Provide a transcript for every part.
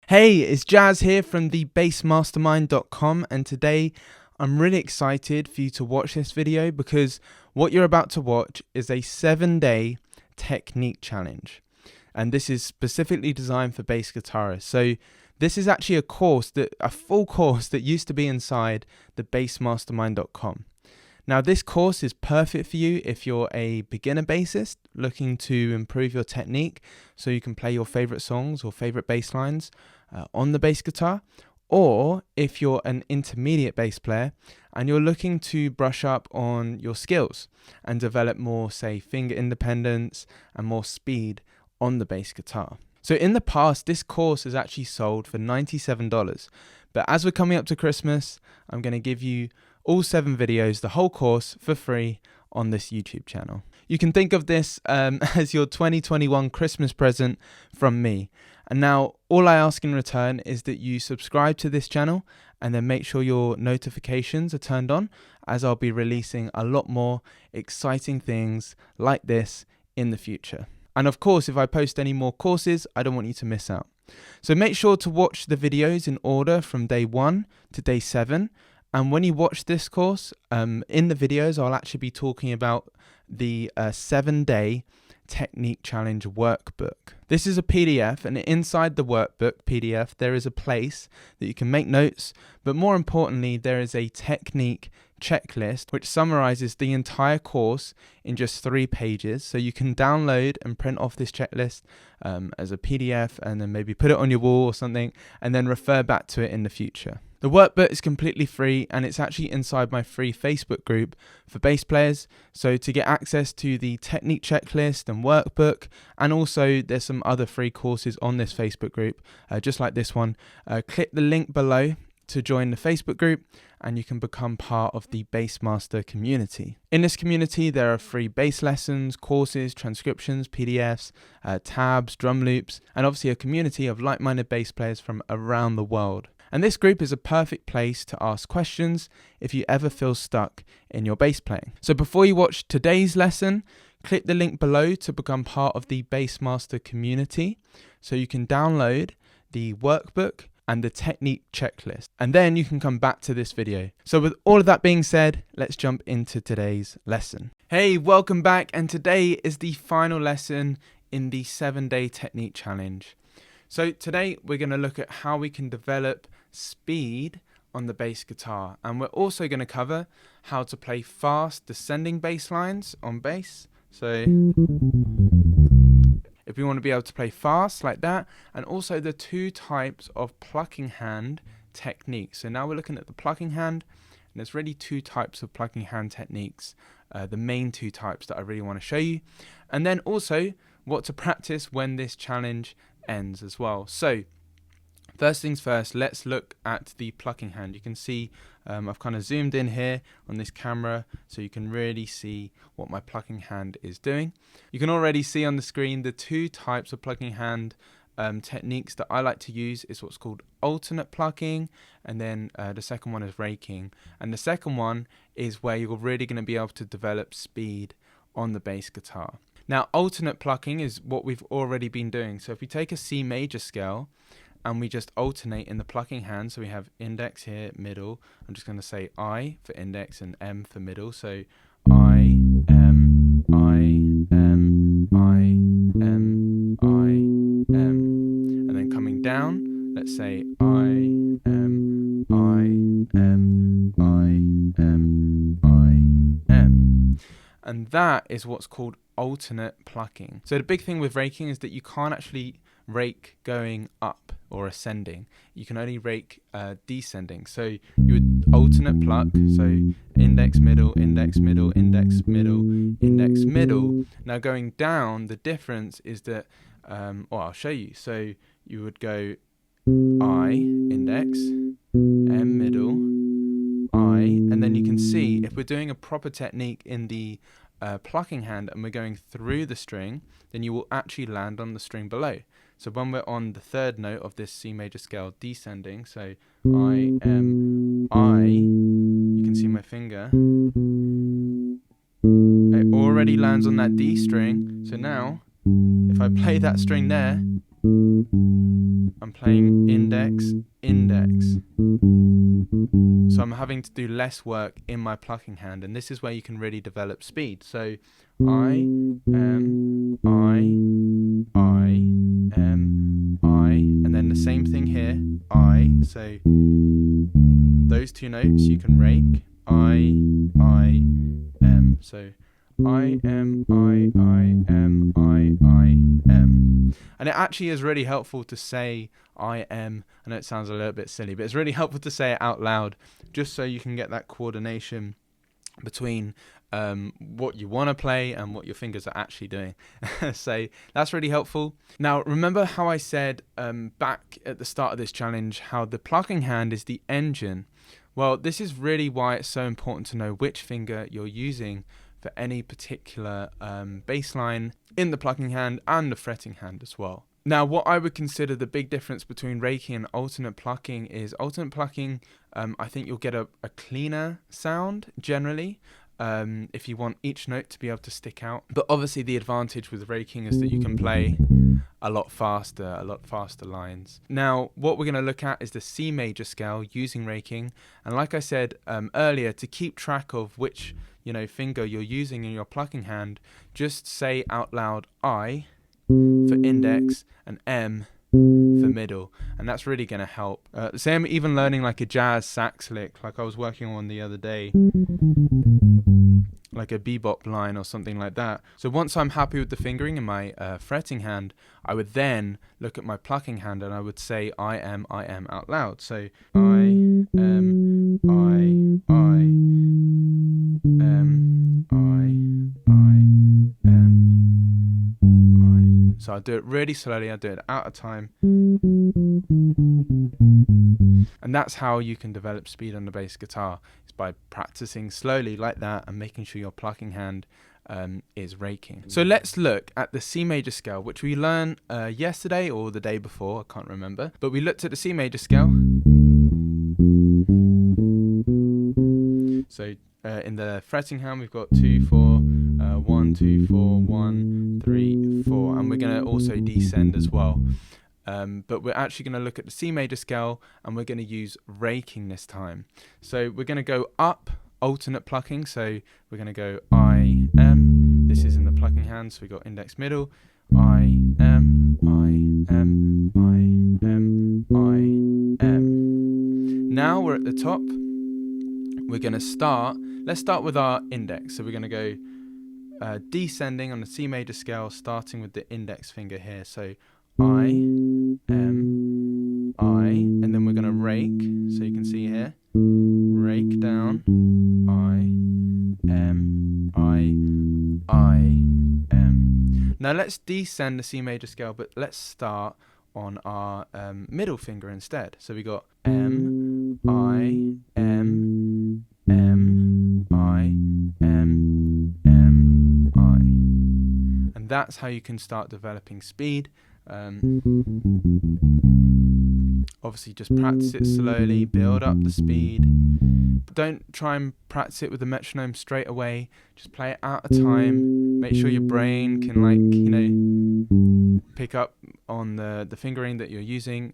Hey, it's Jazz here from thebassmastermind.com, and today I'm really excited for you to watch this video because what you're about to watch is a 7-day technique challenge, and this is specifically designed for bass guitarists. So this is actually a full course that used to be inside thebassmastermind.com. Now, this course is perfect for you if you're a beginner bassist looking to improve your technique so you can play your favorite songs or favorite bass lines on the bass guitar, or if you're an intermediate bass player and you're looking to brush up on your skills and develop more, say, finger independence and more speed on the bass guitar. So in the past, this course has actually sold for $97, but as we're coming up to Christmas, I'm going to give you all 7 videos, the whole course, for free on this YouTube channel. You can think of this as your 2021 Christmas present from me. And now all I ask in return is that you subscribe to this channel and then make sure your notifications are turned on, as I'll be releasing a lot more exciting things like this in the future. And of course, if I post any more courses, I don't want you to miss out. So make sure to watch the videos in order from day 1 to day 7. And when you watch this course, in the videos, I'll actually be talking about the 7-day technique challenge workbook. This is a PDF, and inside the workbook PDF, there is a place that you can make notes, but more importantly, there is a technique checklist which summarizes the entire course in just 3 pages. So you can download and print off this checklist as a PDF and then maybe put it on your wall or something and then refer back to it in the future. The workbook is completely free, and it's actually inside my free Facebook group for bass players. So to get access to the technique checklist and workbook, and also there's some other free courses on this Facebook group, just like this one, click the link below to join the Facebook group, and you can become part of the Bassmaster community. In this community, there are free bass lessons, courses, transcriptions, PDFs, tabs, drum loops, and obviously a community of like-minded bass players from around the world. And this group is a perfect place to ask questions if you ever feel stuck in your bass playing. So before you watch today's lesson, click the link below to become part of the Bassmaster community so you can download the workbook and the technique checklist. And then you can come back to this video. So with all of that being said, let's jump into today's lesson. Hey, welcome back. And today is the final lesson in the 7-day technique challenge. So today we're going to look at how we can develop speed on the bass guitar, and we're also going to cover how to play fast descending bass lines on bass. So if we want to be able to play fast like that, and also the 2 types of plucking hand techniques. So now we're looking at the plucking hand, and there's really 2 types of plucking hand techniques, the main 2 types that I really want to show you, and then also what to practice when this challenge ends as well. So first things first, let's look at the plucking hand. You can see I've kind of zoomed in here on this camera so you can really see what my plucking hand is doing. You can already see on the screen the 2 types of plucking hand techniques that I like to use is what's called alternate plucking, and then the second one is raking. And the second one is where you're really going to be able to develop speed on the bass guitar. Now, alternate plucking is what we've already been doing. So if we take a C major scale and we just alternate in the plucking hand, so we have index here, middle. I'm just going to say I for index and M for middle. So I, M, I, M, I, M, I, M. And then coming down, let's say I, M, I, M, I, M, I, M. And that is what's called alternate plucking. So the big thing with raking is that you can't actually rake going up or ascending. You can only rake descending. So you would alternate pluck, so index, middle, index, middle, index, middle, index, middle. Now going down, the difference is that, I'll show you. So you would go I, index, M, middle, I, and then you can see if we're doing a proper technique in the plucking hand and we're going through the string, then you will actually land on the string below. So when we're on the 3rd note of this C major scale descending, so I, M, I, you can see my finger, it already lands on that D string. So now if I play that string there, I'm playing index, index. So I'm having to do less work in my plucking hand, and this is where you can really develop speed. So I am, I am, and then the same thing here, I. So those two notes you can rake, I am. So I am, I am, I am. And it actually is really helpful to say I am. I know it sounds a little bit silly, but it's really helpful to say it out loud, just so you can get that coordination between what you want to play and what your fingers are actually doing. So that's really helpful. Now, remember how I said back at the start of this challenge how the plucking hand is the engine? Well, this is really why it's so important to know which finger you're using for any particular bass line in the plucking hand and the fretting hand as well. Now, what I would consider the big difference between raking and alternate plucking is alternate plucking, I think you'll get a cleaner sound generally, if you want each note to be able to stick out. But obviously the advantage with raking is that you can play a lot faster lines. Now, what we're going to look at is the C major scale using raking. And like I said earlier, to keep track of which finger you're using in your plucking hand, just say out loud I for index and M for middle, and that's really going to help. Same even learning like a jazz sax lick, like I was working on the other day, like a bebop line or something like that. So once I'm happy with the fingering in my fretting hand, I would then look at my plucking hand and I would say I am out loud. So I am, I am, I am, I. So I do it really slowly, I do it out of time. And that's how you can develop speed on the bass guitar, is by practicing slowly like that and making sure your plucking hand is raking. So let's look at the C major scale, which we learned yesterday or the day before, I can't remember. But we looked at the C major scale. So in the fretting hand, we've got 2, 4, 1, 2, 4, 1, 3, 4, and we're going to also descend as well. But we're actually going to look at the C major scale and we're going to use raking this time. So we're going to go up, alternate plucking. So we're going to go I am. This is in the plucking hand, so we got index middle. I am, I am, I am, I am. Now we're at the top. We're going to start. Let's start with our index. So we're going to go descending on the C major scale, starting with the index finger here. So I am, and then we're going to rake, so you can see here, rake down, I am, I am. Now let's descend the C major scale, but let's start on our middle finger instead. So we got M, I, M, M, I, M, M, I. And that's how you can start developing speed. Obviously just practice it slowly, build up the speed. Don't try and practice it with the metronome straight away. Just play it out of time. Make sure your brain can pick up on the fingering that you're using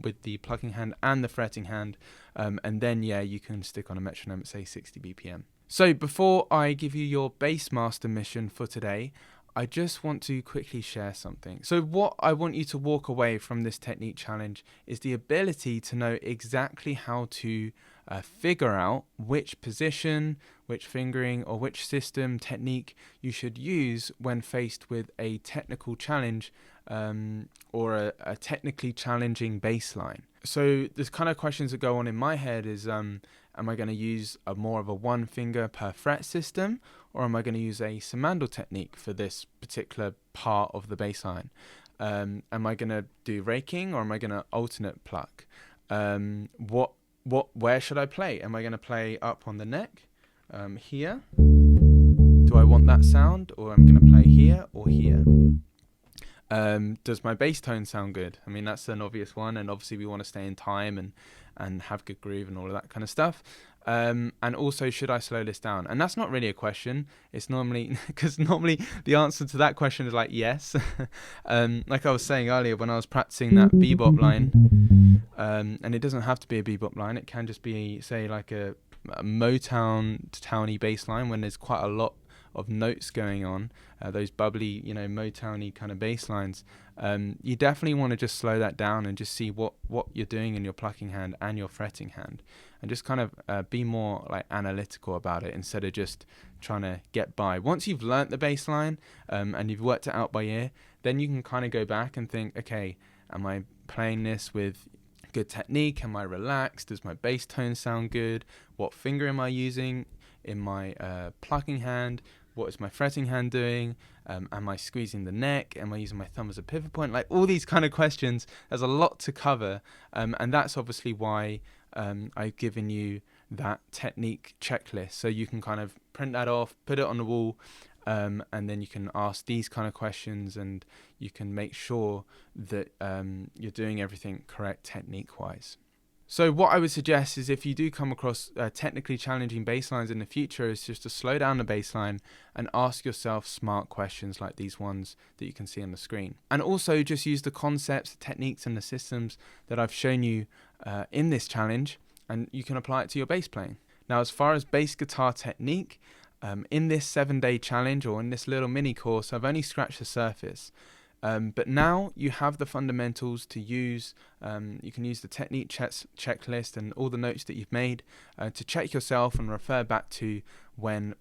with the plucking hand and the fretting hand, and then you can stick on a metronome at say 60 BPM. So before I give you your bass master mission for today, I just want to quickly share something. So what I want you to walk away from this technique challenge is the ability to know exactly how to figure out which position, which fingering, or which system technique you should use when faced with a technical challenge or a technically challenging bass line. So the kind of questions that go on in my head is, am I going to use more of a one finger per fret system, or am I going to use a Simandl technique for this particular part of the bass line? Am I going to do raking, or am I going to alternate pluck? Where should I play? Am I going to play up on the neck, here? Do I want that sound, or am I going to play here or here? Does my bass tone sound good? I mean, that's an obvious one, and obviously we want to stay in time and have good groove and all of that kind of stuff. And also, should I slow this down? And that's not really a question. It's normally, because normally the answer to that question is like yes. Like I was saying earlier when I was practicing that bebop line, and it doesn't have to be a bebop line. It can just be, say, like a Motown towny bass line when there's quite a lot of notes going on, those bubbly, Motowny kind of bass lines. You definitely want to just slow that down and just see what you're doing in your plucking hand and your fretting hand, and just kind of be more like analytical about it instead of just trying to get by. Once you've learnt the bass line and you've worked it out by ear, then you can kind of go back and think, okay, am I playing this with good technique? Am I relaxed? Does my bass tone sound good? What finger am I using in my plucking hand? What is my fretting hand doing? Am I squeezing the neck? Am I using my thumb as a pivot point? Like all these kind of questions, there's a lot to cover. And that's obviously why I've given you that technique checklist. So you can kind of print that off, put it on the wall, and then you can ask these kind of questions, and you can make sure that you're doing everything correct technique-wise. So what I would suggest is, if you do come across technically challenging bass lines in the future, is just to slow down the bass line and ask yourself smart questions like these ones that you can see on the screen. And also just use the concepts, the techniques and the systems that I've shown you in this challenge, and you can apply it to your bass playing. Now, as far as bass guitar technique, in this 7-day challenge, or in this little mini course, I've only scratched the surface. But now you have the fundamentals to use. You can use the technique checklist and all the notes that you've made to check yourself and refer back to when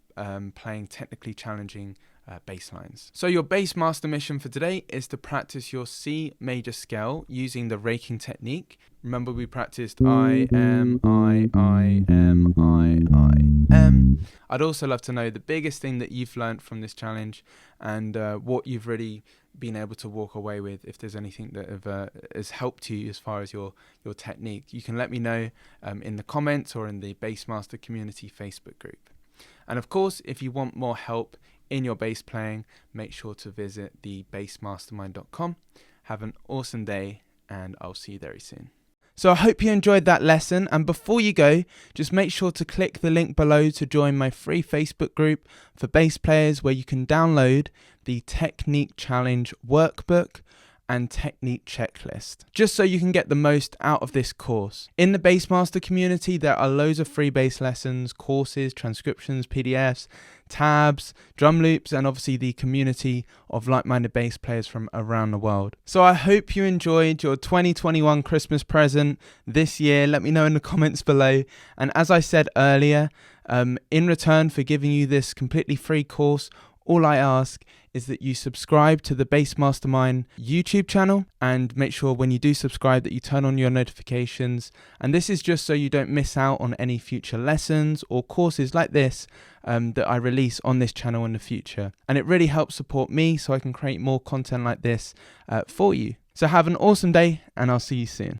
playing technically challenging bass lines. So your bass master mission for today is to practice your C major scale using the raking technique. Remember, we practiced I, M, I, M, I, M. I'd also love to know the biggest thing that you've learned from this challenge, and what you've really been able to walk away with. If there's anything that has helped you as far as your technique, you can let me know in the comments or in the Bassmaster Community Facebook group. And of course, if you want more help in your bass playing, make sure to visit the bassmastermind.com. Have an awesome day, and I'll see you very soon. So I hope you enjoyed that lesson, and before you go, just make sure to click the link below to join my free Facebook group for bass players, where you can download the Technique Challenge Workbook and Technique Checklist, just so you can get the most out of this course. In the Bassmaster community, there are loads of free bass lessons, courses, transcriptions, PDFs, tabs, drum loops, and obviously the community of like-minded bass players from around the world. So I hope you enjoyed your 2021 Christmas present this year. Let me know in the comments below. And as I said earlier, in return for giving you this completely free course, all I ask is that you subscribe to the Bass Mastermind YouTube channel, and make sure when you do subscribe that you turn on your notifications. And this is just so you don't miss out on any future lessons or courses like this that I release on this channel in the future. And it really helps support me so I can create more content like this for you. So have an awesome day, and I'll see you soon.